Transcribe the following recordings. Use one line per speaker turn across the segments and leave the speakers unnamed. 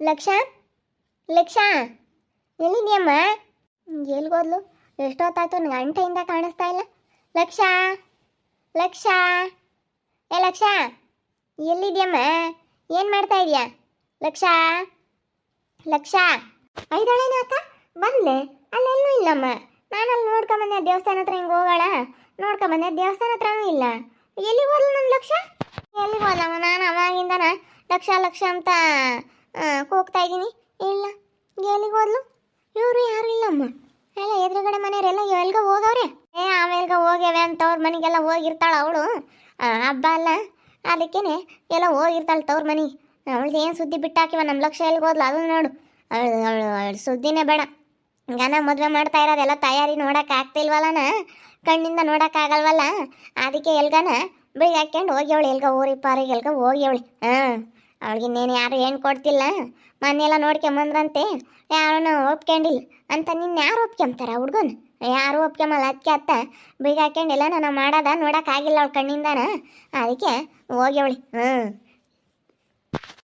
ಲಕ್ಷ ಲಕ್ಷ ಎಲ್ಲಿದ್ಯಮ್ಮ? ಎಲ್ಗೋದ್ಲು? ಎಷ್ಟೊತ್ತಾಯ್ತು, ನನಗೆ ಗಂಟೆಯಿಂದ ಕಾಣಿಸ್ತಾ ಇಲ್ಲ. ಲಕ್ಷ ಲಕ್ಷ ಏ ಲಕ್ಷ, ಎಲ್ಲಿದ್ಯಮ್ಮ? ಏನು ಮಾಡ್ತಾ ಇದೀಯಾ ಲಕ್ಷ? ಲಕ್ಷ ಐದಾಳೇನ ಅಕ್ಕ? ಬಂದ್ಲೆ? ಅಲ್ಲೆಲ್ಲೂ ಇಲ್ಲಮ್ಮ. ನಾನು ಅಲ್ಲಿ ನೋಡ್ಕೊಂಬಂದೆ ದೇವಸ್ಥಾನ ಹತ್ರ, ಹಿಂಗೆ ಹೋಗೋಣ ನೋಡ್ಕೊಂಬಂದೆ, ದೇವಸ್ಥಾನ ಹತ್ರನೂ ಇಲ್ಲ. ಎಲ್ಲಿಗೆ ಹೋದ್ಲು ನಮ್ಮ ಲಕ್ಷ? ಎಲ್ಲಿಗೆ ಹೋದಮ್ಮ? ನಾನು ಅವಾಗಿಂದನ ಲಕ್ಷ ಲಕ್ಷ ಅಂತ ಕೂಗ್ತಾ ಇದ್ದೀನಿ, ಇಲ್ಲ. ಎಲ್ಲಿಗೆ ಹೋದ್ಲು? ಇವರು ಯಾರು ಇಲ್ಲಮ್ಮ. ಎಲ್ಲ ಎದುರುಗಡೆ ಮನೆಯವರೆಲ್ಲ ಎಲ್ಗ ಹೋಗವ್ರೆ. ಆಮೇಲ್ಗ ಹೋಗ್ಯಾವೆ ಅಂತ ಅವ್ರ ಮನೆಗೆಲ್ಲ ಹೋಗಿರ್ತಾಳೆ ಅವಳು. ಹಬ್ಬ ಅಲ್ಲ, ಅದಕ್ಕೇನೆ ಎಲ್ಲ ಹೋಗಿರ್ತಾಳೆ ತವ್ರ ಮನೆಗೆ. ಅವಳ್ದು ಏನು ಸುದ್ದಿ ಬಿಟ್ಟಾಕಿವ ನಮ್ಮ ಲಕ್ಷ ಎಲ್ಲಿಗೆ ಹೋದ್ಲು ಅದು ನೋಡು. ಅವಳು ಸುದ್ದಿನೇ ಬೇಡ. ಗನ ಮದುವೆ ಮಾಡ್ತಾ ಇರೋದೆಲ್ಲ ತಯಾರಿ ನೋಡಕ್ಕೆ ಆಗ್ತಿಲ್ವಲ್ಲನ, ಕಣ್ಣಿಂದ ನೋಡೋಕ್ಕಾಗಲ್ವಲ್ಲ. ಅದಕ್ಕೆ ಎಲ್ಗನ ಬೀಗ ಹಾಕ್ಕೊಂಡು ಹೋಗ್ಯವಳು, ಎಲ್ಗ ಊರಿ ಪಾರಿಗೆ ಎಲ್ಗ ಹೋಗ್ಯವಳು. ಅವಳಿಗೆ ಇನ್ನೇನು ಯಾರು ಏನು ಕೊಡ್ತಿಲ್ಲ, ಮನೆಯೆಲ್ಲ ನೋಡ್ಕೊಂಬಂದ್ರಂತೆ, ಯಾರನ್ನ ಒಪ್ಕೊಂಡಿಲ್ಲ ಅಂತ. ನಿನ್ನ ಯಾರು ಒಪ್ಕೊಂತಾರ ಹುಡ್ಗನ? ಯಾರು ಒಪ್ಕೊಂಬಲ್ಲ. ಅದಕ್ಕೆ ಅತ್ತ ಬೀಗ ಹಾಕ್ಕೊಂಡಿಲ್ಲ, ನಾನು ಮಾಡೋದ ನೋಡೋಕ್ಕಾಗಿಲ್ಲ ಅವಳು ಕಣ್ಣಿಂದನ, ಅದಕ್ಕೆ ಹೋಗ್ಯವಳಿ.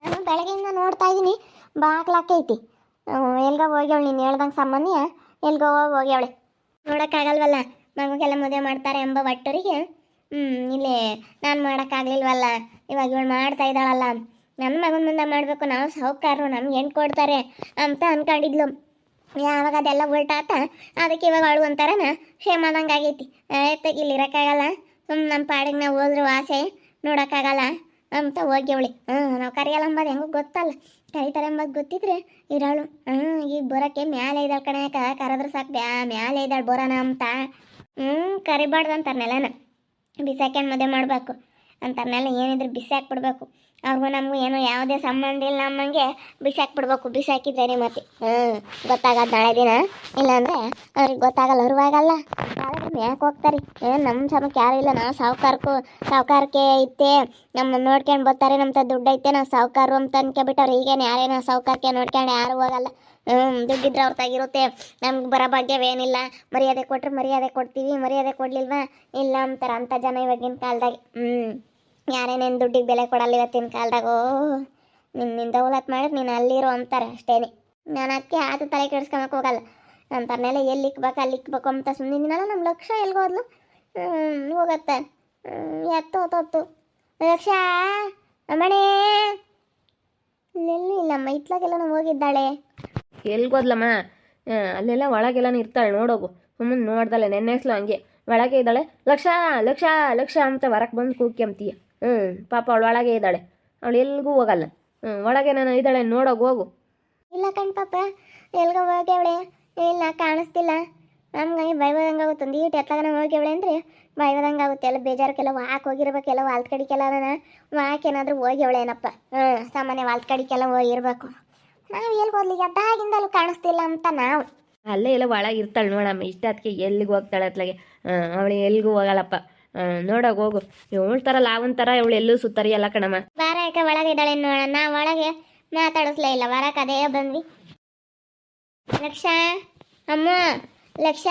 ನಾನು ಬೆಳಗ್ಗೆಯಿಂದ ನೋಡ್ತಾ ಇದ್ದೀನಿ, ಬಾಗ್ಲಾಕೈತಿ. ಎಲ್ಗ ಹೋಗ್ಯವಳು, ನೀನು ಹೇಳ್ದಂಗೆ ಸಾಮಾನ್ಯ ಎಲ್ಗೋ ಹೋಗ್ಯವಳೆ. ನೋಡೋಕ್ಕಾಗಲ್ವಲ್ಲ, ಮಗುಗೆಲ್ಲ ಮದುವೆ ಮಾಡ್ತಾರೆ ಎಂಬ ಒಟ್ಟರಿಗೆ ಇಲ್ಲಿ ನಾನು ಮಾಡೋಕ್ಕಾಗಲಿಲ್ವಲ್ಲ. ಇವಾಗ ಇವಳು ಮಾಡ್ತಾ ಇದ್ದಾಳಲ್ಲ, ನನ್ನ ಮಗನ ಮುಂದೆ ಮಾಡಬೇಕು, ನಾವು ಸಾಹುಕಾರರು, ನಮ್ಗೆ ಹೆಣ್ಣು ಕೊಡ್ತಾರೆ ಅಂತ ಅಂದ್ಕೊಂಡಿದ್ಲು. ಯಾವಾಗ ಅದೆಲ್ಲ ಉಲ್ಟಾತ, ಅದಕ್ಕೆ ಇವಾಗ ಅವಳು ಒಂಥರನ ಕ್ಷೇಮದಂಗೆ ಆಗೈತಿ. ಇಲ್ಲಿರೋಕ್ಕಾಗಲ್ಲ, ನಮ್ಮ ಪಾಡಿಗೆ ನಾವು ಹೋದ್ರು ಆಸೆ ನೋಡೋಕ್ಕಾಗಲ್ಲ ಅಂತ ಹೋಗ್ಯವಳಿ. ನಾವು ಕರೆಯಲ್ಲ ಅಂಬೋದು ಹೆಂಗೂ ಗೊತ್ತಲ್ಲ, ಕರೀತಾರೆ ಎಂಬುದು ಗೊತ್ತಿದ್ರೆ ಇರೋಳು. ಈಗ ಬರೋಕ್ಕೆ ಮ್ಯಾಲೆ ಇದ್ದಾಳೆ ಕಣಕ, ಕರೆದ್ರೆ ಸಾಕು ಮ್ಯಾಲೆ ಇದ್ದಾಳೆ ಬರೋಣ ಅಂತ. ಕರಿಬಾರ್ದು ಅಂತಾರನೆಲ್ಲನ, ಬಿಸಾಕ್ಯಂಡು ಮದುವೆ ಮಾಡಬೇಕು ಅಂತಾರನೆಲ್ಲ. ಏನಿದ್ರು ಬಿಸಿ ಹಾಕ್ಬಿಡ್ಬೇಕು. ಅವ್ರಿಗೂ ನಮಗೂ ಏನೋ ಯಾವುದೇ ಸಂಬಂಧ ಇಲ್ಲ ನಮ್ಮಂಗೆ ಬಿಸಾಕ್ಬಿಡ್ಬೇಕು. ಬಿಸಾಕಿದ್ರೆ ಮತ್ತೆ ಗೊತ್ತಾಗದು ನಾಳೆ ದಿನ, ಇಲ್ಲಾಂದರೆ ಅವ್ರಿಗೆ ಗೊತ್ತಾಗಲ್ಲ, ಅರಿವಾಗಲ್ಲ. ಯಾಕೆ ಹೋಗ್ತಾರೆ? ನಮ್ಮ ಸಮಕ್ಕೆ ಯಾರು ಇಲ್ಲ, ನಾವು ಸಾಹುಕಾರಕ್ಕೆ ಇತ್ತೆ, ನಮ್ಮನ್ನು ನೋಡ್ಕೊಂಡು ಬರ್ತಾರೆ, ನಮ್ಮ ದುಡ್ಡು ಐತೆ, ನಾವು ಸಾಹುಕಾರು ಅಂತ ಅನ್ಕೊಬಿಟ್ಟವ್ರು. ಈಗೇನು ಯಾರೇನೋ ಸಾಹುಕಾರಕ್ಕೆ ನೋಡ್ಕೊಂಡು ಯಾರು ಹೋಗಲ್ಲ. ದುಡ್ಡಿದ್ರೆ ಅವ್ರ ತಾಗಿರುತ್ತೆ, ನಮ್ಗೆ ಬರೋ ಭಾಗ್ಯವೇನಿಲ್ಲ. ಮರ್ಯಾದೆ ಕೊಟ್ಟರೆ ಮರ್ಯಾದೆ ಕೊಡ್ತೀವಿ, ಮರ್ಯಾದೆ ಕೊಡಲಿಲ್ವಾ ಇಲ್ಲ ಅಂತಾರೆ ಅಂಥ ಜನ ಇವಾಗಿನ ಕಾಲದಾಗ. ಯಾರೇನೇನು ದುಡ್ಡಿಗೆ ಬೆಲೆ ಕೊಡಲ್ಲ ಇವತ್ತಿನ ಕಾಲದಾಗೋ. ನಿನ್ನ ದೌಲತ್ ಮಾಡಿದ್ರೆ ನೀನು ಅಲ್ಲಿರೋ ಅಂತಾರೆ ಅಷ್ಟೇ. ನಾನು ಅದಕ್ಕೆ ಆತ ತಲೆ ಕೆಡಿಸ್ಕೊಳಕ್ಕೆ ಹೋಗಲ್ಲ. ಅಂತಾರನೆಲ್ಲ ಎಲ್ಲಿ ಇಕ್ಬೇಕು ಅಲ್ಲಿ ಇಕ್ಬೇಕು ಅಂತ ಸುಮ್ಮನಿದ್ದೀನಲ್ಲ. ನಮ್ಮ ಲಕ್ಷ ಎಲ್ಗೋದ್ಲು? ಹೋಗತ್ತೆ ಎತ್ತೋತೊತ್ತು. ಲಕ್ಷ ಅಮ್ಮಣೇ ಇಲ್ಲೆಲ್ಲೂ ಇಲ್ಲಮ್ಮ, ಇತ್ಲಾಗೆಲ್ಲ ಹೋಗಿದ್ದಾಳೆ.
ಎಲ್ಗೋದ್ಲಮ್ಮ? ಅಲ್ಲೆಲ್ಲ ಒಳಗೆಲ್ಲನೂ ಇರ್ತಾಳೆ, ನೋಡೋಗು. ಸುಮ್ಮನೆ ನೋಡ್ದಲ್ಲ, ನೆನ್ನೆಸ್ಲು ಹಂಗೆ ಒಳಗೆ ಇದ್ದಾಳೆ. ಲಕ್ಷ ಲಕ್ಷ ಲಕ್ಷ ಅಂತ ಹೊರಕ್ಕೆ ಬಂದು ಕೂಗ್ಯಂತೀಯ. ಪಾಪ ಅವಳು ಒಳಗೆ ಇದ್ದಾಳೆ, ಅವಳು ಎಲ್ಗೂ ಹೋಗಲ್ಲ. ಒಳಗೆ ನಾನು ಇದ್ದಾಳೆ, ನೋಡೋಗು, ಹೋಗು.
ಇಲ್ಲ ಕಣ್ ಪಾಪ, ಎಲ್ಗ ಹೋಗ್ಯವಳೆ? ಇಲ್ಲ ಕಾಣಿಸ್ತಿಲ್ಲ. ನಮ್ಗೆ ಬೈವದಂಗೆ ಆಗುತ್ತೆ. ಒಂದು ಈಟು ಎತ್ತಗನ ಹೋಗ್ಯವಳೆ ಅಂದರೆ ಬೈವದಂಗೆ ಆಗುತ್ತೆ. ಎಲ್ಲ ಬೇಜಾರಕ್ಕೆಲ್ಲ ವಾಕ್ ಹೋಗಿರ್ಬೇಕೆಲ್ಲ, ವಾಲ್ದ ಕಡಿಕೆಲ್ಲ ವಾಕ್ ಏನಾದರೂ ಹೋಗ್ಯವಳೆ ಏನಪ್ಪ. ಸಾಮಾನ್ಯ ವಾಲ್ದ ಕಡಿಕೆಲ್ಲ ಹೋಗಿರ್ಬೇಕು. ನಾವು ಎಲ್ಲಿ ಹೋಗ್ಲಿ, ಎದ್ದಾಗಿಂದಲೂ ಕಾಣಿಸ್ತಿಲ್ಲ ಅಂತ ನಾವು.
ಅಲ್ಲೇ ಎಲ್ಲ ಒಳಗೆ ಇರ್ತಾಳೆ ನೋಡಮ್ಮ. ಇಷ್ಟ ಅದಕ್ಕೆ ಎಲ್ಲಿಗೆ ಹೋಗ್ತಾಳೆ ಅತ್ಲಾಗೆ. ಅವಳು ಎಲ್ಲಿಗೂ ಹೋಗಲ್ಲಪ್ಪ. ನೋಡೋಕೆ ಹೋಗು. ಇವಳು ಥರ ಲಾವನ್ ಥರ ಇವಳು ಎಲ್ಲೂ ಸುತ್ತರಿ ಎಲ್ಲ ಕಣಮ್ಮ.
ಬಾರ ಯಾಕೆ ಒಳಗೆ ಇದ್ದಾಳೆ ನೋಡೋಣ. ನಾವು ಒಳಗೆ ಮಾತಾಡಿಸ್ಲೇ ಇಲ್ಲ, ಹೊರಕ್ಕೆ ಅದೇ ಬಂದ್ವಿ. ಲಕ್ಷ ಅಮ್ಮ, ಲಕ್ಷ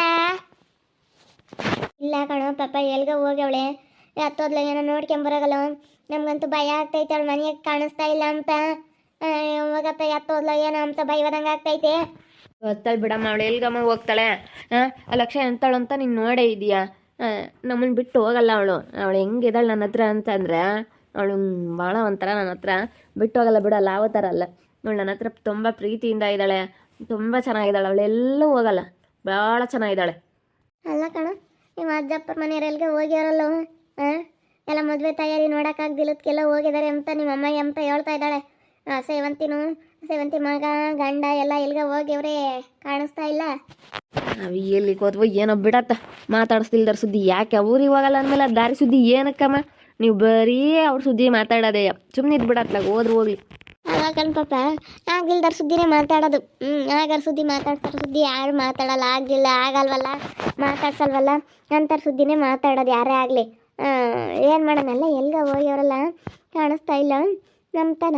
ಇಲ್ಲ ಕಣೋ ಪಾಪ, ಎಲ್ಗ ಹೋಗ್ಯವಳೆ? ಹತ್ತೋದ್ಲ ಏನೋ ನೋಡ್ಕೊಂಬರಾಗಲ್ಲ. ನಮ್ಗಂತೂ ಭಯ ಆಗ್ತೈತೆ, ಅವಳು ಮನೆಯಾಗ ಕಾಣಿಸ್ತಾ ಇಲ್ಲ ಅಂತ. ಹೋಗತ್ತ ಎತ್ತೋದ್ಲ ಏನೋ ಅಂತ ಬೈವದಂಗೆ ಆಗ್ತೈತೆ.
ಗೊತ್ತಲ್ ಬಿಡಮ್ಮ, ಅವಳು ಎಲ್ಗಮ್ಮ ಹೋಗ್ತಾಳೆ? ಲಕ್ಷ ಎಂತಾಳು ಅಂತ ನೀನು ನೋಡೇ ಇದೆಯಾ? ನಮ್ಮನ್ನು ಬಿಟ್ಟು ಹೋಗಲ್ಲ ಅವಳು. ಅವಳು ಹೆಂಗಿದ್ದಾಳೆ ನನ್ನ ಹತ್ರ ಅಂತಂದರೆ, ಅವಳು ಭಾಳ ಒಂಥರ ನನ್ನ ಹತ್ರ ಬಿಟ್ಟು ಹೋಗಲ್ಲ ಬಿಡಲ್ಲ. ಯಾವ ಥರ ಅಲ್ಲ, ಅವಳು ನನ್ನ ಹತ್ರ ತುಂಬ ಪ್ರೀತಿಯಿಂದ ಇದ್ದಾಳೆ, ತುಂಬ ಚೆನ್ನಾಗಿದ್ದಾಳೆ. ಅವಳು ಎಲ್ಲೂ ಹೋಗಲ್ಲ, ಭಾಳ ಚೆನ್ನಾಗಿದ್ದಾಳೆ.
ಅಲ್ಲ ಕಣ, ನಿಮ್ಮ ಅಜ್ಜಪ್ಪರ ಮನೆಯವರೆಲ್ಗೆ ಹೋಗ್ಯಾರಲ್ಲ, ಎಲ್ಲ ಮದುವೆ ತಯಾರಿ ನೋಡೋಕ್ಕಾಗ್ದಿಲ್ಲದಕ್ಕೆಲ್ಲ ಹೋಗಿದ್ದಾರೆ ಅಂತ ನಿಮ್ಮ ಅಮ್ಮ ಅಂತ ಹೇಳ್ತಾ ಇದ್ದಾಳೆ. ಸೇವಂತಿ ಮಗ ಗಂಡ ಎಲ್ಲ ಎಲ್ಗೆ ಹೋಗ್ಯವ್ರೆ, ಕಾಣಿಸ್ತಾ ಇಲ್ಲ.
ಅವು ಎಲ್ಲಿ ಹೋದ್ವು ಏನೋ ಬಿಡತ್ತ. ಮಾತಾಡಿಸ್ತಿಲ್ದಾರ ಸುದ್ದಿ ಯಾಕೆ ಊರಿಗೆ ಹೋಗಲ್ಲ ಅಂದಮೇಲೆ ದಾರಿ ಸುದ್ದಿ ಏನಕ್ಕಮ್ಮ? ನೀವು ಬರೀ ಅವ್ರ ಸುದ್ದಿ ಮಾತಾಡೋದೇ, ಸುಮ್ಮನೆ ಇದು ಬಿಡತ್ಲಾಗ ಹೋದ್ರು ಹೋಗ್ಲಿ.
ಆಗಲ್ಲ ಪಾಪ, ಆಗ್ಲಿಲ್ದಾರ ಸುದ್ದಿನೇ ಮಾತಾಡೋದು. ಆಗಾರ ಸುದ್ದಿ ಮಾತಾಡ್ತಾರೆ, ಸುದ್ದಿ ಯಾರು ಮಾತಾಡಲ್ಲ. ಆಗಲಿಲ್ಲ ಆಗಲ್ವಲ್ಲ, ಮಾತಾಡ್ಸಲ್ವಲ್ಲ ಅಂತಾರ ಸುದ್ದಿನೇ ಮಾತಾಡೋದು ಯಾರೇ ಆಗಲಿ. ಏನು ಮಾಡೋಣಲ್ಲ, ಎಲ್ಗ ಹೋಗ್ಯವರಲ್ಲ, ಕಾಣಿಸ್ತಾ ಇಲ್ಲ ನಮ್ತನ.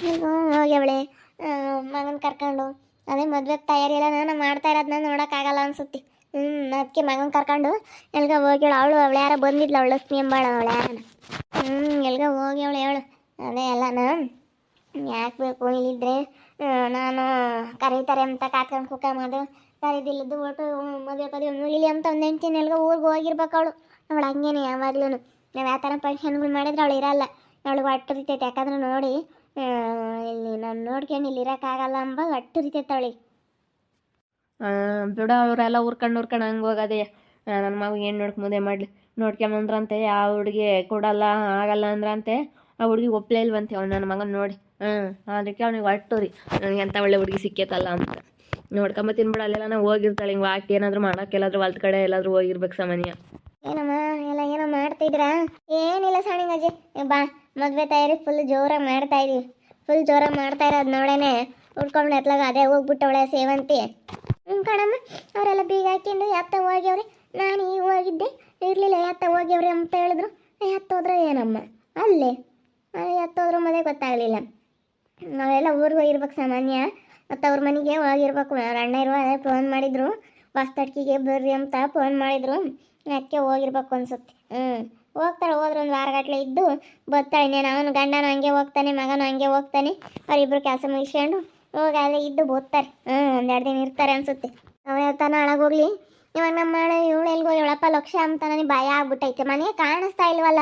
ಈಗ ಹೋಗ್ಯವಳೆ ಮಗನ ಕರ್ಕೊಂಡು. ಅದೇ ಮದುವೆ ತಯಾರಿ ಎಲ್ಲ ನಾನು ಮಾಡ್ತಾ ಇರೋದನ್ನ ನೋಡೋಕ್ಕಾಗಲ್ಲ ಅನ್ಸುತ್ತೆ. ಅದಕ್ಕೆ ಮಗನ ಕರ್ಕೊಂಡು ಎಲ್ಗ ಹೋಗ್ಯವಳು. ಅವಳು ಯಾರೋ ಬಂದಿದ್ಲು, ಅವಳು ಲಕ್ಷ್ಮಿ ಎಂಬಾಳು, ಅವಳು ಯಾರನ ಎಲ್ಗ ಹೋಗ್ಯವಳು ಹೇಳು. ಅದೇ ಎಲ್ಲನ ಯಾಕೆ ಬೇಕು ಇಲ್ಲಿದ್ರೆ ನಾನು ಕರೀತಾರೆ ಅಂತ ಕಾತ್ಕೊಂಡು ಕುಕ್ಕಮ್ಮದು ಕರೀದಿಲ್ಲದ್ದು ಒಟ್ಟು ಮದುವೆ ಪದುವೆ ಮುಗಿಲಿ ಅಂತ ಒಂದು ಹೆಂಡ್ತಿನ ಎಲ್ಗೋ ಊರಿಗೆ ಹೋಗಿರ್ಬೇಕು ಅವಳು ಹಂಗೇನೆ ಯಾವಾಗ್ಲೂ ನಾವು ಯಾವ ಥರ ಫಂಕ್ಷನ್ಗಳು ಮಾಡಿದ್ರೆ ಅವಳು ಇರಲ್ಲ ಅವಳಿಗೆ ಹೊಟ್ಟುರಿತೈತೆ ಯಾಕಂದ್ರೆ ನೋಡಿ ಇಲ್ಲಿ ನಾನು ನೋಡ್ಕೊಂಡು ಇಲ್ಲಿ ಇರೋಕ್ಕಾಗಲ್ಲ ಅಂಬ ಹೊಟ್ಟುರಿತೈತೆ ಅವಳಿಗೆ.
ಬಿಡ ಅವರೆಲ್ಲ ಊರ್ಕೊಂಡು ಹಂಗೆ ಹೋಗೋದೆ. ನನ್ನ ಮಗ ಏನು ಮದುವೆ ಮಾಡಲಿ ನೋಡ್ಕೊಂಬಂದ್ರಂತೆ ಆ ಹುಡುಗಿ ಕೊಡಲ್ಲ ಆಗಲ್ಲ ಅಂದ್ರಂತೆ. ಆ ಹುಡುಗಿ ಒಪ್ಪಲೇ ಇಲ್ವಂತೆ ಅವ್ನು ನನ್ನ ಮಗನ ನೋಡಿ. ಅದಕ್ಕೆ ಅವ್ನಿಗೆ ಹೊಟ್ಟು ರೀ ನನಗೆ ಎಂಥ ಒಳ್ಳೆ ಹುಡುಗಿ ಸಿಕ್ಕೈತಲ್ಲ ಅಂತ ನೋಡ್ಕೊಂಬತ್ತೀನಿ ಬಿಡ. ಅಲ್ಲೆಲ್ಲ ನಾವು ಹೋಗಿರ್ತಾಳೆ ಹಿಂಗೆ ವಾಕ್ ಏನಾದರೂ ಮಾಡೋಕೆ ಎಲ್ಲಾದ್ರೂ ಹೊಲ್ದ ಕಡೆ ಎಲ್ಲಾದರೂ ಹೋಗಿರ್ಬೇಕು ಸಾಮಾನ್ಯ.
ಏನಮ್ಮ ಎಲ್ಲ ಏನೋ ಮಾಡ್ತಿದ್ರಾ? ಏನಿಲ್ಲ ಸಣ್ಣಿಗಜ್ಜಿ, ಬಾ ಮದುವೆ ತಯಾರಿ ಫುಲ್ ಜೋರಾಗಿ ಮಾಡ್ತಾ ಇದೀವಿ. ಫುಲ್ ಜೋರಾಗಿ ಮಾಡ್ತಾ ಇರೋದು ನೋಡೇನೆ ಉಳ್ಕೊಂಡು ಎತ್ಲಾಗ ಅದೇ ಹೋಗ್ಬಿಟ್ಟವಳೆ ಸೇವಂತಿ. ಕಣಮ್ಮ ಅವರೆಲ್ಲ ಬೀಗ ಹಾಕೊಂಡು ಎತ್ತ ಹೋಗ್ಯವ್ರಿ. ನಾನು ಈಗ ಹೋಗಿದ್ದೆ ಇರಲಿಲ್ಲ, ಎತ್ತ ಹೋಗ್ಯವ್ರಿ ಅಂತ ಹೇಳಿದ್ರು. ಎತ್ತೋದ್ರೆ ಏನಮ್ಮ ಅಲ್ಲೇ ಎತ್ತೋದ್ರು ಮದುವೆ ಗೊತ್ತಾಗಲಿಲ್ಲ. ನಾವೆಲ್ಲ ಊರಿಗೆ ಹೋಗಿರ್ಬೇಕು ಸಾಮಾನ್ಯ. ಮತ್ತು ಅವ್ರ ಮನೆಗೆ ಹೋಗಿರ್ಬೇಕು. ಅವ್ರ ಅಣ್ಣ ಇರುವ ಅದೇ ಫೋನ್ ಮಾಡಿದ್ರು, ಹೊಸ್ತಡ್ಕಿಗೆ ಬರ್ರಿ ಅಂತ ಫೋನ್ ಮಾಡಿದ್ರು. ಅದಕ್ಕೆ ಹೋಗಿರ್ಬೇಕು ಅನ್ಸುತ್ತೆ. ಹೋಗ್ತಾಳೆ, ಹೋದ್ರೆ ಒಂದು ವಾರಗಟ್ಟಲೆ ಇದ್ದು ಬರ್ತಾಳೆ. ಇನ್ನೇನು ಅವನು ಗಂಡನೂ ಹಂಗೆ ಹೋಗ್ತಾನೆ, ಮಗನೂ ಹಂಗೆ ಹೋಗ್ತಾನೆ. ಅವರಿಬ್ಬರು ಕೆಲಸ ಮುಗಿಸ್ಕೊಂಡು ಹೋಗಿ ಅಲ್ಲೇ ಇದ್ದು ಬೋದ್ತಾರೆ. 1-2 ದಿನ ಇರ್ತಾರೆ ಅನ್ಸುತ್ತೆ. ನಾವು ಯಾವತ್ತಾನ ಹಾಳಾಗೋಗ್ಲಿ. ಇವಾಗ ನಮ್ಮ ಮಾಡ ಇವಳು ಎಲ್ಗೋ 7 ಲಕ್ಷ ಅಂತ ನನಗೆ ಭಯ ಆಗ್ಬಿಟ್ಟೈತೆ. ಮನೆಗೆ ಕಾಣಿಸ್ತಾ ಇಲ್ವಲ್ಲ,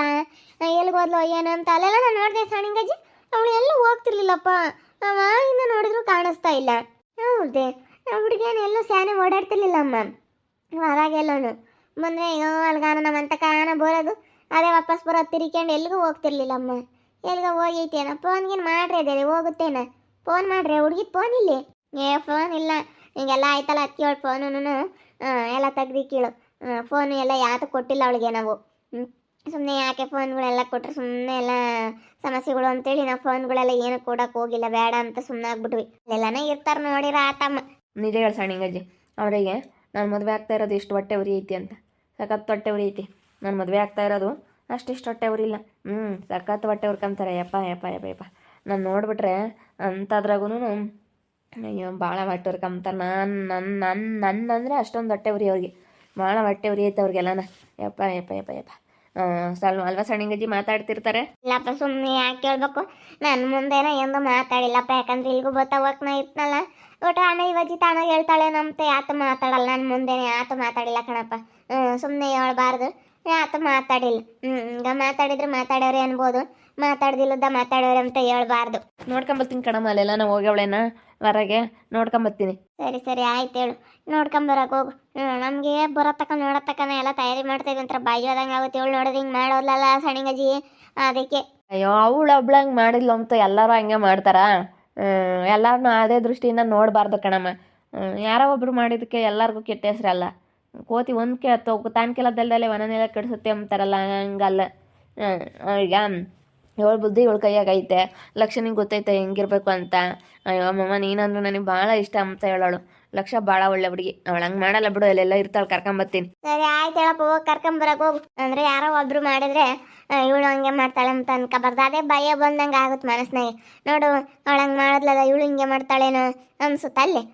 ಎಲ್ಗೋದ್ಲು ಏನು ಅಂತ ಅಲ್ಲೆಲ್ಲ ನಾನು ನೋಡಿದೆ ಸಣ್ಣಿಗಜ್ಜಿ. ಅವಳು ಎಲ್ಲೂ ಹೋಗ್ತಿರ್ಲಿಲ್ಲಪ್ಪ, ನಾವಿಂದ ನೋಡಿದ್ರು ಕಾಣಿಸ್ತಾ ಇಲ್ಲ. ಹೌದೇ ಹುಡುಗೇನು ಎಲ್ಲೂ ಸ್ಯಾನೆ ಓಡಾಡ್ತಿರ್ಲಿಲ್ಲ ಅಮ್ಮ. ಹೊರಗೆಲ್ಲೋನು ಬಂದರೆ ಅಯ್ಯೋ ಅಲ್ಗಾನ ನಮ್ಮಂತ ಕಾನ ಬರೋದು, ಅದೇ ವಾಪಸ್ ಬರೋದು ತಿರ್ಕೊಂಡು ಎಲ್ಲಿಗೂ ಹೋಗ್ತಿರ್ಲಿಲ್ಲಮ್ಮ. ಎಲ್ಗೋ ಹೋಗೈತೇನ ಫೋನ್ಗೇನು ಮಾಡ್ರಿ, ಅದೇ ಹೋಗುತ್ತೇನ ಫೋನ್ ಮಾಡ್ರಿ. ಹುಡುಗಿದ್ ಫೋನ್ ಇಲ್ಲಿ ಫೋನ್ ಇಲ್ಲ. ಹಿಂಗೆಲ್ಲ ಆಯ್ತಲ್ಲ ಅದಕ್ಕೆ ಫೋನು ಎಲ್ಲ ತೆಗ್ದು ಕೀಳು. ಫೋನು ಎಲ್ಲ ಯಾತಕ್ಕೆ ಕೊಟ್ಟಿಲ್ಲ ಅವಳಿಗೆ ನಾವು. ಸುಮ್ಮನೆ ಯಾಕೆ ಫೋನ್ಗಳೆಲ್ಲ ಕೊಟ್ಟರೆ ಸುಮ್ಮನೆ ಎಲ್ಲ ಸಮಸ್ಯೆಗಳು ಅಂತೇಳಿ ನಾವು ಫೋನ್ಗಳೆಲ್ಲ ಏನು ಕೊಡೋಕೆ ಹೋಗಿಲ್ಲ, ಬೇಡ ಅಂತ ಸುಮ್ಮನೆ ಆಗ್ಬಿಟ್ವಿ. ಎಲ್ಲನೇ ಇರ್ತಾರೆ ನೋಡಿರ ಆತಮ್ಮ.
ನಿಜ ಹೇಳಿ ಸಣ್ಣಿಗಜ್ಜಿ, ಅವರಿಗೆ ನಾನು ಮದುವೆ ಆಗ್ತಾ ಇರೋದು ಇಷ್ಟು ಹೊಟ್ಟೆ ಉರಿ ಐತಿ ಅಂತ. ಸಖತ್ ಹೊಟ್ಟೆ ಉರಿ ಐತಿ. ನಾನು ಮದುವೆ ಆಗ್ತಾ ಇರೋದು ಅಷ್ಟಿಷ್ಟು ಹೊಟ್ಟೆ ಉರಿಲ್ಲ. ಸಖತ್ ಹೊಟ್ಟೆ ಉರ್ಕೊಂತಾರೆ. ಯಪ್ಪ ನಾನು ನೋಡಿಬಿಟ್ರೆ ಅಂಥದ್ರಾಗೂ ಅಯ್ಯೋ ಭಾಳ ಹೊಟ್ಟೆ ಉರ್ಕೊಂತಾರೆ. ನನ್ನ ಅಂದರೆ ಅಷ್ಟೊಂದು ಹೊಟ್ಟೆ ಉರಿ ಅವ್ರಿಗೆ, ಭಾಳ ಹೊಟ್ಟೆ ಉರಿ ಐತೆ ಅವ್ರಿಗೆಲ್ಲನ. ಯಪ್ಪ ಸ್ವಲ್ಪ ಅಲ್ವಾ ಸಣ್ಣಿಗಜ್ಜಿ ಮಾತಾಡ್ತಿರ್ತಾರೆ.
ಇಲ್ಲಪ್ಪ ಸುಮ್ಮನೆ ಯಾಕೆ ಹೇಳ್ಬೇಕು, ನನ್ನ ಮುಂದೆನ ಎಂದು ಮಾತಾಡಿಲ್ಲಪ್ಪ. ಯಾಕಂದ್ರೆ ಇಲ್ಲಿಗೂ ಹೋಗಕ್ಕೆ ನಾ ಇರ್ತನಲ್ಲ, ಒಟ್ಟು ಅಣ್ಣ ಇವಜ್ಜಿ ತಾಣ ಹೇಳ್ತಾಳೆ ನಮ್ತೆ ಆತ ಮಾತಾಡಲ್ಲ. ನನ್ನ ಮುಂದೆನೆ ಆತ ಮಾತಾಡಿಲ್ಲ ಕಣಪ್ಪ. ಸುಮ್ಮನೆ ಹೇಳ್ಬಾರ್ದು, ಆತ ಮಾತಾಡಿಲ್ಲ. ಈಗ ಮಾತಾಡಿದ್ರೆ ಮಾತಾಡೋರೆ ಅನ್ಬೋದು, ಮಾತಾಡ್ದಿಲ್ಲದ ಮಾತಾಡೋರೆ ಅಂತ ಹೇಳ್ಬಾರ್ದು.
ನೋಡ್ಕೊಂಬರ್ತೀನಿ ಕಣಮ್ಮ, ಅಲ್ಲೆಲ್ಲ ನಾವು ಹೋಗ್ಯವಳೇನ ಹೊರಗೆ ನೋಡ್ಕೊಂಬರ್ತೀನಿ.
ಸರಿ ಆಯ್ತು ಹೇಳು, ನೋಡ್ಕೊಂಬರಕ್ಕೆ ಹೋಗು. ನಮಗೆ ಬರೋತಕ್ಕ ನೋಡೋತಕ್ಕನ ಎಲ್ಲ ತಯಾರಿ ಮಾಡ್ತಾಯಿದ್ವಿ ಅಂತ ಬಾಯ್ಯೋದಂಗೆ ಆಗುತ್ತೆ. ಇವಳು ನೋಡೋದು ಹಿಂಗೆ ಮಾಡೋದ್ಲಲ್ಲ ಸಣ್ಣಿಗಜ್ಜಿ, ಅದಕ್ಕೆ.
ಅಯ್ಯೋ ಅವಳು ಒಬ್ಳಂಗೆ ಮಾಡಿದ್ಲು ಅಂತ ಎಲ್ಲರೂ ಹಂಗೆ ಮಾಡ್ತಾರಾ? ಎಲ್ಲರನ್ನೂ ಅದೇ ದೃಷ್ಟಿಯಿಂದ ನೋಡಬಾರ್ದು ಕಣಮ್ಮ. ಯಾರೋ ಒಬ್ರು ಮಾಡಿದ್ದಕ್ಕೆ ಎಲ್ಲರಿಗೂ ಕೆಟ್ಟ ಹೆಸ್ರಲ್ಲ. ಕೋತಿ ಒಂದಕ್ಕೆ ತಾನು ಕೆಲದಲ್ದಲ್ಲೇ ವನನೆಲ್ಲ ಕೆಡಿಸುತ್ತೆ ಅಂತಾರಲ್ಲ, ಹಂಗಲ್ಲ. ಈಗ ಇವಳು ಬುದ್ಧಿ ಇವಳು ಕೈಯಾಗ ಐತೆ, ಲಕ್ಷನಿಗೆ ಗೊತ್ತೈತೆ ಹೆಂಗಿರ್ಬೇಕು ಅಂತ. ಅಯ್ಯೋ ಅಮ್ಮಮ್ಮ ನೀನಂದ್ರೆ ನನಗೆ ಭಾಳ ಇಷ್ಟ ಅಂತ ಹೇಳೋಳು. ಲಕ್ಷ ಭಾಳ ಒಳ್ಳೆ ಹುಡುಗಿ, ಅವಳು ಹಂಗೆ ಮಾಡಲ್ಲ ಬಿಡು. ಅಲ್ಲೆಲ್ಲ ಇರ್ತಾಳೆ, ಕರ್ಕೊಂಬರ್ತೀನಿ.
ಸರಿ ಆಯ್ತು ಹೇಳಪ್ಪ, ಹೋಗಿ ಕರ್ಕೊಂಬರಕ್ಕೆ ಹೋಗು. ಅಂದರೆ ಯಾರೋ ಒಬ್ರು ಮಾಡಿದ್ರೆ ಇವಳು ಹಂಗೆ ಮಾಡ್ತಾಳೆ ಅಂತ ಅನ್ಕೋಬಾರ್ದು. ಅದೇ ಭಯ ಬಂದಂಗೆ ಆಗುತ್ತೆ ಮನಸ್ಸಿನಾಗೆ. ನೋಡು ಅವಳು ಹಂಗೆ ಮಾಡಿದ್ಲಲ್ಲ, ಇವಳು ಹಿಂಗೆ ಮಾಡ್ತಾಳೇನೋ ಅನ್ಸುತ್ತೆ ಅಲ್ಲೇ.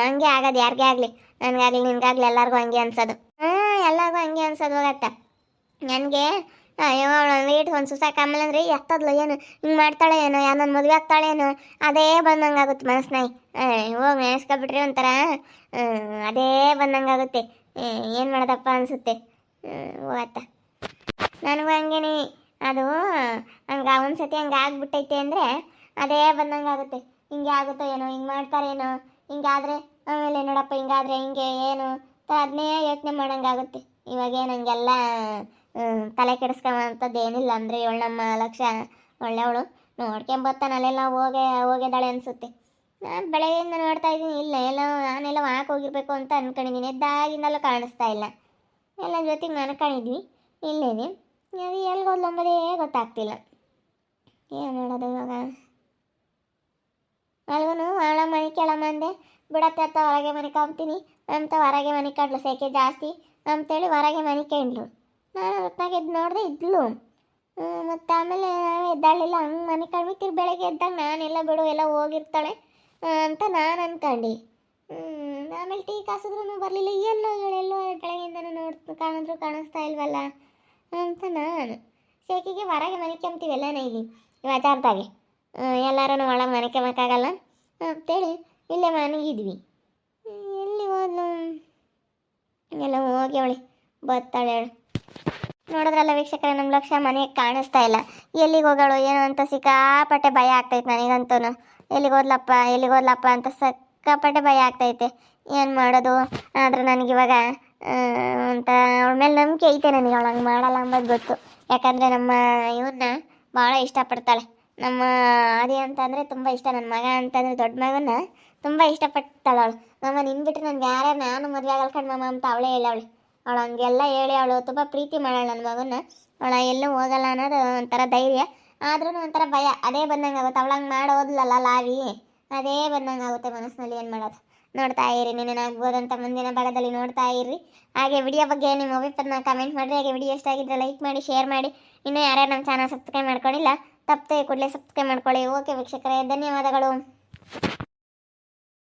ಹಂಗೆ ಆಗೋದು ಯಾರಿಗೇ ಆಗಲಿ, ನನಗಾಗಲಿ ನಿನಗಾಗಲಿ ಎಲ್ಲರಿಗೂ ಹಂಗೆ ಅನ್ಸೋದು. ಎಲ್ಲರಿಗೂ ಹಂಗೆ ಅನ್ಸೋದು ಹೋಗತ್ತ. ನನಗೆ ಅಯ್ಯೋ ವೇಟ್ ಒಂದು ಸುಸಾಕ ಆಮೇಲೆ ಅಂದರೆ ಎತ್ತದ್ಲು ಏನು ಹಿಂಗೆ ಮಾಡ್ತಾಳೆ ಏನೋ, ಯಾರನ್ನ ಮದುವೆ ಆಗ್ತಾಳೇನೋ ಅದೇ ಬಂದಂಗೆ ಆಗುತ್ತೆ ಮನಸ್ಸಿನಾಗೆ. ಹೋಗಿ ನೆನೆಸ್ಕೊಬಿಟ್ರೆ ಒಂಥರ ಅದೇ ಬಂದಂಗೆ ಆಗುತ್ತೆ. ಏನು ಮಾಡೋದಪ್ಪ ಅನಿಸುತ್ತೆ ಹೋಗತ್ತ. ನನಗೂ ಹಂಗೇನೆ ಅದು ಹಂಗೆ ಒಂದ್ಸತಿ ಹಂಗೆ ಆಗ್ಬಿಟ್ಟೈತೆ ಅಂದರೆ ಅದೇ ಬಂದಂಗೆ ಆಗುತ್ತೆ. ಹಿಂಗೆ ಆಗುತ್ತೋ ಏನೋ, ಹಿಂಗೆ ಮಾಡ್ತಾರೇನೋ, ಹಿಂಗಾದರೆ ಆಮೇಲೆ ನೋಡಪ್ಪ ಹಿಂಗಾದರೆ ಹಿಂಗೆ ಏನು ಅದನ್ನೇ ಯೋಚನೆ ಮಾಡೋಂಗಾಗುತ್ತೆ. ಇವಾಗೇನು ಹಂಗೆಲ್ಲ ತಲೆ ಕೆಡಿಸ್ಕೊಳ್ಳೋಂಥದ್ದು ಏನಿಲ್ಲ. ಅಂದರೆ ಇವಳು ನಮ್ಮ ಲಕ್ಷ ಒಳ್ಳೆಯವಳು, ನೋಡ್ಕೊಂಬರ್ತಾನೆ ಅಲ್ಲೆಲ್ಲ ಹೋಗಿದ್ದಾಳೆ ಅನಿಸುತ್ತೆ. ನಾನು ಬೆಳಗ್ಗೆಯಿಂದ ನೋಡ್ತಾ ಇದ್ದೀನಿ, ಇಲ್ಲ ಎಲ್ಲ ನಾನೆಲ್ಲ ವಾಕ್ ಹೋಗಿರ್ಬೇಕು ಅಂತ ಅಂದ್ಕೊಂಡಿದ್ದೀನಿ. ಎದ್ದಾಗಿಂದಲೂ ಕಾಣಿಸ್ತಾ ಇಲ್ಲ. ಎಲ್ಲ ಜೊತೆಗೆ ಮನ್ಕೊಂಡಿದ್ವಿ, ಇಲ್ಲೇನೆ ಅದು ಎಲ್ಗೋದ್ಲಂಬುದೇ ಗೊತ್ತಾಗ್ತಿಲ್ಲ. ಏನು ಮಾಡೋದು ಇವಾಗ? ಅಲ್ಗೂ ಅವಳ ಮನೆ ಕೆಳಮ್ಮ ಅಂದೆ, ಬಿಡತ್ತೆ ಅಂತ ಹೊರಗೆ ಮನೆ ಕಾಣ್ತೀನಿ ಅಂತ ಹೊರಗೆ ಮನೆ ಕಾಡ್ಲು. ಸೆಕೆ ಜಾಸ್ತಿ ಅಂತೇಳಿ ಹೊರಗೆ ಮನೆ ಕೇಂಡ್ಲು. ನಾನು ಹೊತ್ತಾಗ ಎದ್ದು ನೋಡಿದೆ ಇದ್ಲು. ಮತ್ತು ಆಮೇಲೆ ಎದ್ದಾಳಿಲ್ಲ, ಹಂಗೆ ಮನೆ ಕಣ್ಮಿತ್ತಿರು. ಬೆಳಗ್ಗೆ ಎದ್ದಾಗ ನಾನೆಲ್ಲ ಬಿಡು ಎಲ್ಲ ಹೋಗಿರ್ತಾಳೆ ಅಂತ ನಾನು ಅಂದ್ಕೊಂಡು ಆಮೇಲೆ ಟೀ ಕಾಸಿದ್ರೂ ಬರಲಿಲ್ಲ. ಎಲ್ಲೋ ಬೆಳಗ್ಗೆಯಿಂದನೂ ಕಾಣಿದ್ರು ಕಾಣಿಸ್ತಾ ಇಲ್ವಲ್ಲ ಅಂತ ನಾನು ಸೆಕೆಗೆ ಹೊರಗೆ ಮನೆ ಕೆಮ್ತೀವೆಲ್ಲ ಇಲ್ಲಿ ವಾತಾರ್ದಾಗೆ. ಎಲ್ಲರೂ ಒಳಗೆ ಮನೆಕೆಬೇಕಾಗಲ್ಲ ಅಂತೇಳಿ ಇಲ್ಲೇ ಮನೆಗಿದ್ವಿ. ಎಲ್ಲಿ ಹೋದ್ಲು? ಎಲ್ಲ ಹೋಗಿ ಅವಳಿ ಬರ್ತಾಳೆ ಹೇಳು. ನೋಡಿದ್ರಲ್ಲ ವೀಕ್ಷಕರೇ, ನಮ್ಮ ಲಕ್ಷ ಮನೆಗೆ ಕಾಣಿಸ್ತಾ ಇಲ್ಲ. ಎಲ್ಲಿಗೆ ಹೋಗೋಳು ಏನೋ ಅಂತ ಸಿಕ್ಕಾಪಟ್ಟೆ ಭಯ ಆಗ್ತೈತೆ ನನಗಂತೂ. ಎಲ್ಲಿಗೆ ಹೋದ್ಲಪ್ಪ ಅಂತ ಸಿಕ್ಕಾಪಟ್ಟೆ ಭಯ ಆಗ್ತೈತೆ. ಏನು ಮಾಡೋದು? ಆದರೆ ನನಗಿವಾಗ ಅಂತ ಅವಳ ಮೇಲೆ ನಂಬಿಕೆ ಐತೆ ನನಗೆ. ಅವಳು ಹಂಗೆ ಮಾಡಲ್ಲ ಅಂಬೋದು ಗೊತ್ತು. ಯಾಕಂದರೆ ನಮ್ಮ ಇವನ್ನ ಭಾಳ ಇಷ್ಟಪಡ್ತಾಳೆ. ನಮ್ಮ ಆದಿ ಅಂತಂದರೆ ತುಂಬ ಇಷ್ಟ. ನನ್ನ ಮಗ ಅಂತಂದರೆ ದೊಡ್ಡ ಮಗನ ತುಂಬ ಇಷ್ಟಪಡ್ತಾಳೆ ಅವಳು. ಮಾಮ ನಿನ್ನ ಬಿಟ್ಟರೆ ನನಗೆ ನಾನು ಮದುವೆ ಆಗಲ್ಲ ಕಣ್ ಮಾಮ ಅಂತ ಅವಳೇ ಹೇಳವಳೆ. ಅವಳು ಹಂಗೆಲ್ಲ ಹೇಳಿ ಅವಳು ತುಂಬ ಪ್ರೀತಿ ಮಾಡಾಳೆ ನನ್ನ ಮಗನ. ಅವಳ ಎಲ್ಲೂ ಹೋಗಲ್ಲ ಅನ್ನೋದು ಒಂಥರ ಧೈರ್ಯ, ಆದ್ರೂ ಒಂಥರ ಭಯ. ಅದೇ ಬಂದಂಗೆ ಆಗುತ್ತೆ. ಅವಳು ಹಂಗೆ ಮಾಡೋದ್ಲಲ್ಲ ಲಾವಿ, ಅದೇ ಬಂದಂಗೆ ಆಗುತ್ತೆ ಮನಸ್ಸಿನಲ್ಲಿ. ಏನು ಮಾಡೋದು? ನೋಡ್ತಾ ಇರಿ, ನೀನೇನಾಗ್ಬೋದಂತ ಮುಂದಿನ ಭಾಗದಲ್ಲಿ ನೋಡ್ತಾ ಇರ್ರಿ. ಹಾಗೆ ವಿಡಿಯೋ ಬಗ್ಗೆ ನಿಮ್ಮ ಅಭಿಪ್ರಾಯನ ಕಮೆಂಟ್ ಮಾಡಿರಿ. ಹಾಗೆ ವಿಡಿಯೋ ಇಷ್ಟ ಆಗಿದ್ರೆ ಲೈಕ್ ಮಾಡಿ, ಶೇರ್ ಮಾಡಿ. ಇನ್ನೂ ಯಾರ್ಯಾರು ನಮ್ಮ ಚಾನಲ್ ಸಬ್ಸ್ಕ್ರೈಬ್ ಮಾಡ್ಕೊಂಡಿಲ್ಲ ತಪ್ಪದೆ ಕೂಡಲೇ ಸಬ್ಸ್ಕ್ರೈಬ್ ಮಾಡ್ಕೊಳ್ಳಿ. ಓಕೆ ವೀಕ್ಷಕರೇ, ಧನ್ಯವಾದಗಳು.